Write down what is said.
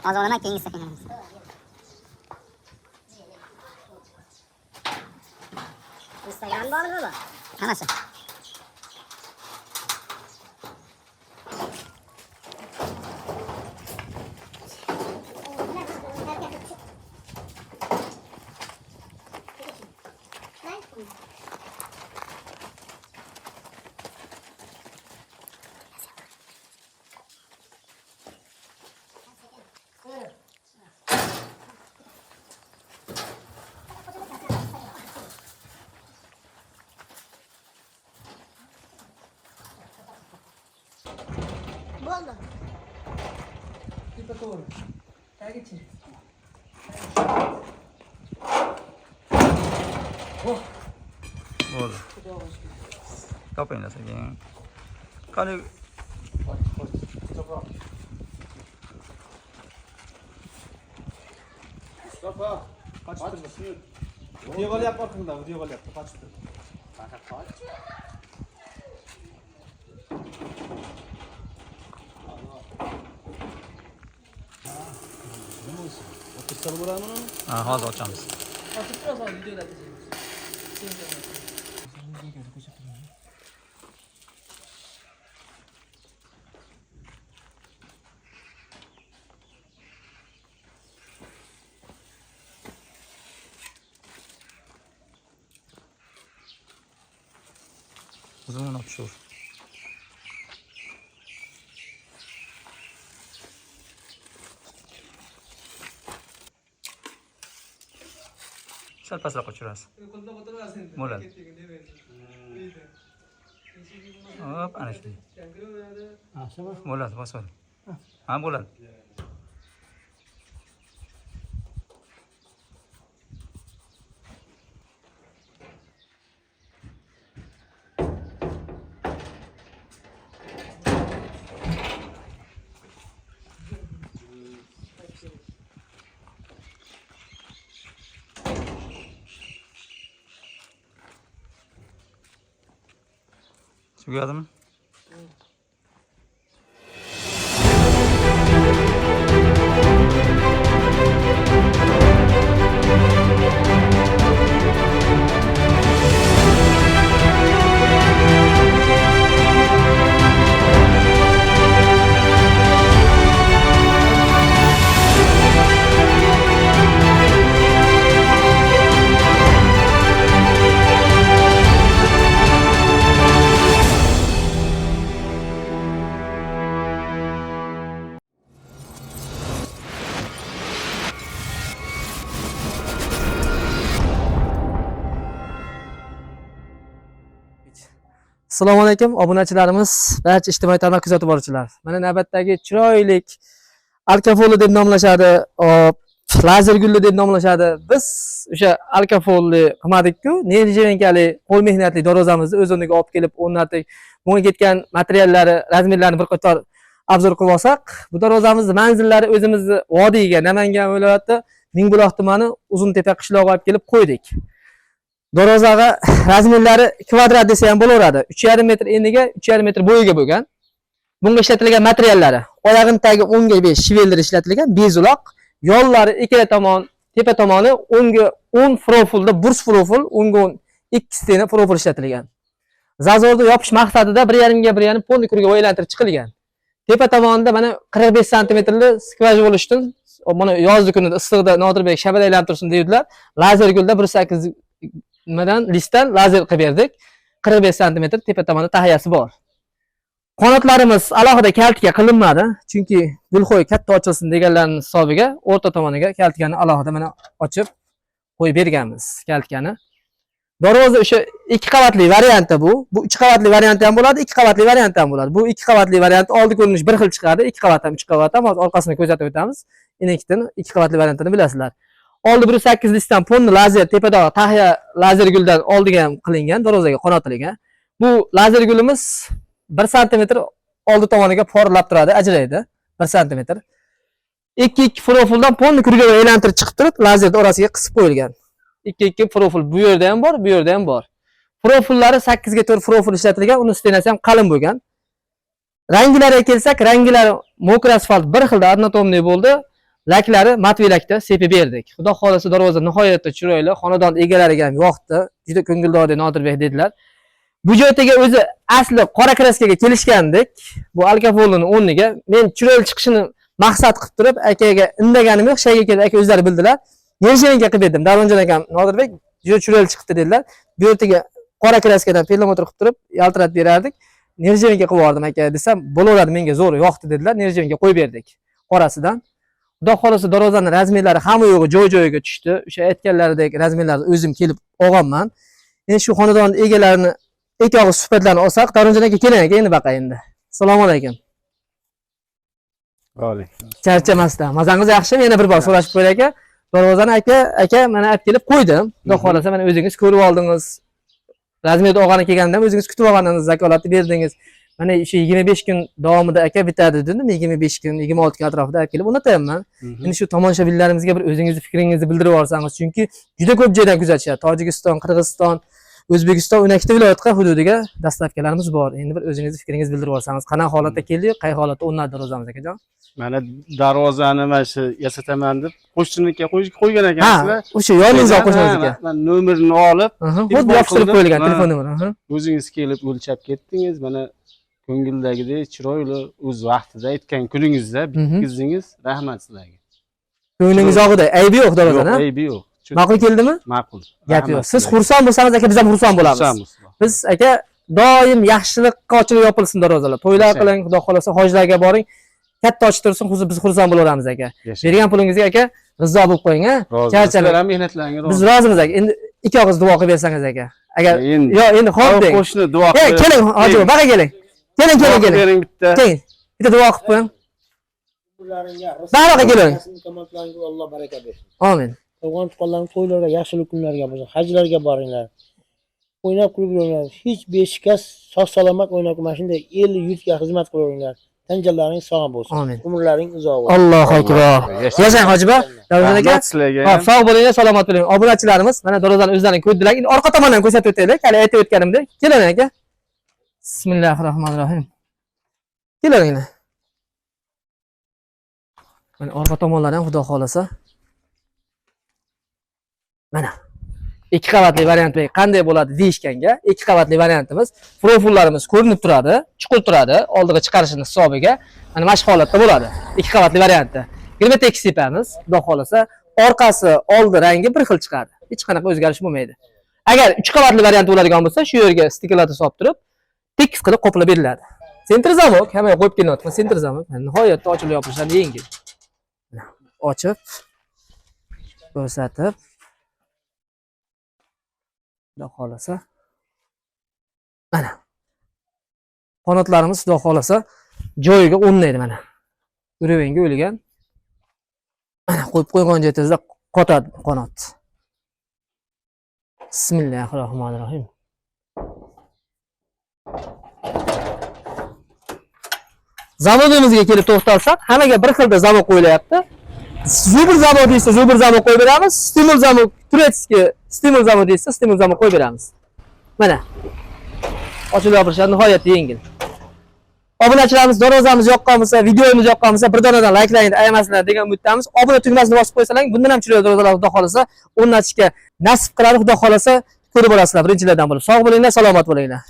Ozg'inadan keyin sekinlashamiz. Instagram bormi bu? Qanasi? Bo'ldi. Tepa to'g'ri. Tagichi. Oh. Bo'ldi. Topinglar sekin. Qani Mustafa, qochib turma. Video olyapti orqangdan, video olyapti. Qochib tur. Faqat qoch. Nima bo'lsin? O'tirsa bo'ladimi? ha, hozir ochamiz. Hozir turasan videoda dejamiz. Uzun opşur. Sal pasroq o'chirasiz. Qo'lda o'tirmasin. Bo'ladi. Hop, ana shu. Ha, shama. Bo'ladi, bosadi. Ha, bo'ladi. Tugadimi? Assalomu alaykum obunachilarimiz, barcha ijtimoiy tarmoq kuzatib boruvchilar. Mana navbatdagi chiroyli alkafoli deb nomlashadi, lazer gulli deb nomlashadi. Biz o'sha alkafoli qilmadik-ku, nejirinkali qo'l mehnatli darvozamizni o'z o'rniga olib kelib o'rnatdik. Bunga ketgan materiallari, razmerlarini bir qator obzor qilib olsak, bu darvozamizni manzillari o'zimizni vodiyga, Namangan viloyati Mingbuloq tumani Uzuntepa qishlog'iga olib kelib qo'ydik. Darvozaga razmerlari kvadrat desa ham bo'laveradi. 3,5 metr eniga, 3,5 metr bo'yiga bo'lgan. Bunga ishlatilgan materiallari oyog'in tagi 10 ga 5 shiveldir ishlatilgan, bezuloq, yollari ikkala tomon, tepa tomoni 10 ga 10 profilda burs profil, 10 ga 10 ikkitani profil ishlatilgan. Zazorda yopish maqsadida 1,5 ga 1,5 polni kurga aylantirib chiqilgan. Tepa tomonida mana 45 santimetrli skvaj bo'lishdan, mana yozgi kunida issiqda Nodirbek shabada aylantirsin deydilar. Lazer gulda 1,8 nimadan listdan lazer qilib berdik. 45 santimetr tepa tomonida tahiyasi bor. Qanotlarimiz alohida kaltga qilinmadi, chunki gulxo'y katta ochilsin deganlarning hisobiga o'rta tomoniga kaltkani alohida mana ochib qo'yib berganmiz kaltkani. Darvoza o'sha 2 qavatli varianti bu. Bu 3 qavatli varianti ham bo'ladi, 2 qavatli varianti ham bo'ladi. Bu 2 qavatli variant oldi ko'rinish bir xil chiqadi, 2 qavat ham 3 qavat ham. Hozir orqasini ko'rsatib o'tamiz. Inekdan 2 qavatli variantini bilasizlar. Oldi 1,8 listdan ponni lazer tepadagi tahiya lazer guldan oldiga ham qilingan, darvozaga qanotilgan. Bu lazer gulimiz 1 santimetr oldi tomoniga porlab turadi, ajraydi. 1 santimetr. 2 profildan ponni kurga aylantirib chiqib turib, lazerni orasiga qisib qo'yilgan. 2 profil bu yerda ham bor, bu yerda ham bor. Profillari 8 ga 4 profil ishlatilgan, uning stenasi ham qalin bo'lgan. Rangilariga kelsak, ranglari mokr asfalt bir xilda однотонный bo'ldi. Laklari matviy lakda sepib berdik. Xudo xolasa darvoza nihoyatda chiroyli, xonadon egalariga ham yoqdi. Juda ko'ngildor Nodirbek dedilar. Bu joyga o'zi asli qora kraskaga kelishgandik. Bu alkafolning o'rniga men chiroyli chiqishini maqsad qilib turib, akaga indaganim yo'q, shayga kelib aka o'zlari bildilar. Nirjinga qilib berdim. Davronjon akam Nodirbek juda chiroyli chiqdi dedilar. Bu yerga qora kraskadan perlamotor qilib turib, yaltiratib berardik. Nirjinga qilib yubordim aka desam, bo'laveradi, menga zo'r yoqdi dedilar. Nirjinga qo'yib berdik qorasidan. Xudo xolasa darvozaning razmerlari hamma yo'g'i joy-joyiga tushdi. O'sha aytganlaridek razmerlarni o'zim kelib olganman. Endi shu xonadon egalarini ikki og'iz suhbatlarni olsak, Davronjon aka keling aka endi baqa endi. Assalomu alaykum. Alaykum. Charchamasdan. Mazangiz yaxshimi? Yana bir bor so'rashib qo'yay aka. Darvozani aka mana olib kelib qo'ydim. Xudo xolasa mana o'zingiz ko'rib oldingiz. Razmerni olgani kelgandan o'zingiz kutib olganingiz, vakolatni berdingiz. Mana shu 25 kun davomida aka bitadi dedim. 25 kun, 26 kun atrofida olib kelib unutaman. Endi shu tomoshabinlarimizga bir o'zingizni fikringizni bildirib yuborsangiz, chunki juda ko'p joydan kuzatishyapti. Tojikiston, Qirg'iziston, O'zbekiston 12 ta viloyatga hududiga dastavkalarimiz bor. Endi bir o'zingizni fikringizni bildirib yuborsangiz, qanaqa holatda keldi, qay holatda o'rnadi darvozamiz akajon? Mana darvozani mana shu yasataman deb qo'shniga qo'ygan ekansizlar. Ha, o'sha yoningizga qo'shningizga. Men nomerini olib, xuddi yopishtirib qo'yilgan telefon nomeri. O'zingiz kelib o'lchab ketdingiz. Mana ko'ngildagidek chiroyli o'z vaqtida aytgan kuningizda bitkizdingiz. Rahmat sizlarga. Ko'nglingiz og'ida, aybi yo'q darvozada. Yo'q, aybi yo'q. Ma'qul keldimi? Ma'qul. Gap yo'q. Siz xursand bo'lsangiz aka, biz ham xursand bo'lamiz. Biz aka doim yaxshilikqa ochilib yopilsin darvozalar. To'ylar qiling, xudo xolasa hojlarga boring. Katta ochib tursin, biz xursand bo'laveramiz aka. Bergan pulingizga aka rizo bo'lib qo'ying, ha. Charchalar ham mehnatlaringga rozi. Biz rozimiz aka. Endi ikki og'iz duo qilib bersangiz aka. Agar yo'q, endi xo'p deng. Qo'shni duo qilib. Keling, hoji, baqa keling. Keling. Bering bitta. Keling. Bitta duo qilib qo'ying. Baqa keling. Alloh baraka bersin. Amin. Tug'an tuqqanlarning to'ylarga, yaxshilik kunlarga bo'lsin, hajlarga boringlar. O'ynab kulib yuringlar. Hech beshikast sog'-salomat o'ynab, mana shunday el yurtga xizmat qilaveringlar. Tan-jonlaring sog' bo'lsin. Amin. Umrlaring uzoq bo'lsin. Allohu akbar. Yashang hojiba. Davron aka. Hop, sog' bo'ling, salomat bo'ling. Obunachilarimiz mana darvozani o'zlarini ko'rdilar. Endi orqa tomondan ko'rsatib o'taylik. Hali aytib o'tganimdek. Keling aka. Bismillahirrohmanirrohim. Keling. Mana orqa tomonlardan xudo xolasa. Mana ikki qavatli variant qanday bo'ladi deyishganga, ikki qavatli variantimiz, profillarimiz ko'rinib turadi, chuqur turadi, oldiga chiqarishini hisobiga. Mana mana shu holatda bo'ladi. Ikki qavatli variantda. Girmetex sepamiz, xudo xolasa, orqasi, oldi rangi bir xil chiqadi. Hech qanaqa o'zgarish bo'lmaydi. Agar 3 qavatli variant bo'ladigan bo'lsa, shu yerga stikerlarni solib turib, tekis qilib qoplab beriladi. Sentr zamok, hamma qo'yib kelyapman, sentr zamok. Nihoyatda ochilib yopilishdan yengil. Ochib, ko'rsatib Xudo xolasa. Mana. Qanotlarimiz xudo xolasa joyiga o'rnaydi mana. Urevenga o'lgan. Mana qo'yib qo'ygan joyingizda qotadi qanot. Bismillahirrohmanirrohim. Zavodimizga kelib to'xtalsak, hammaga bir xilda zavod qo'yilyapti. Zubr zavod desa, zubr zavod qo'yib beramiz. Stimul zavod, turetskiy stimul zavod desa, stimul zavod qo'yib beramiz. Mana. Ochilib yopilishi nihoyatda yengil. Obunachilarimiz darvozamiz yoqqan bo'lsa, videomiz yoqqan bo'lsa, bir donadan likelayni ayamasizlar degan umiddamiz. Obuna tugmasini bosib qo'ysalar, bundan ham chiroyli darvozalar xudo xolasa o'rnatishga nasib qiladi, xudo xolasa ko'rib borasizlar birinchilardan bo'lib. Sog' bo'linglar, salomat bo'linglar.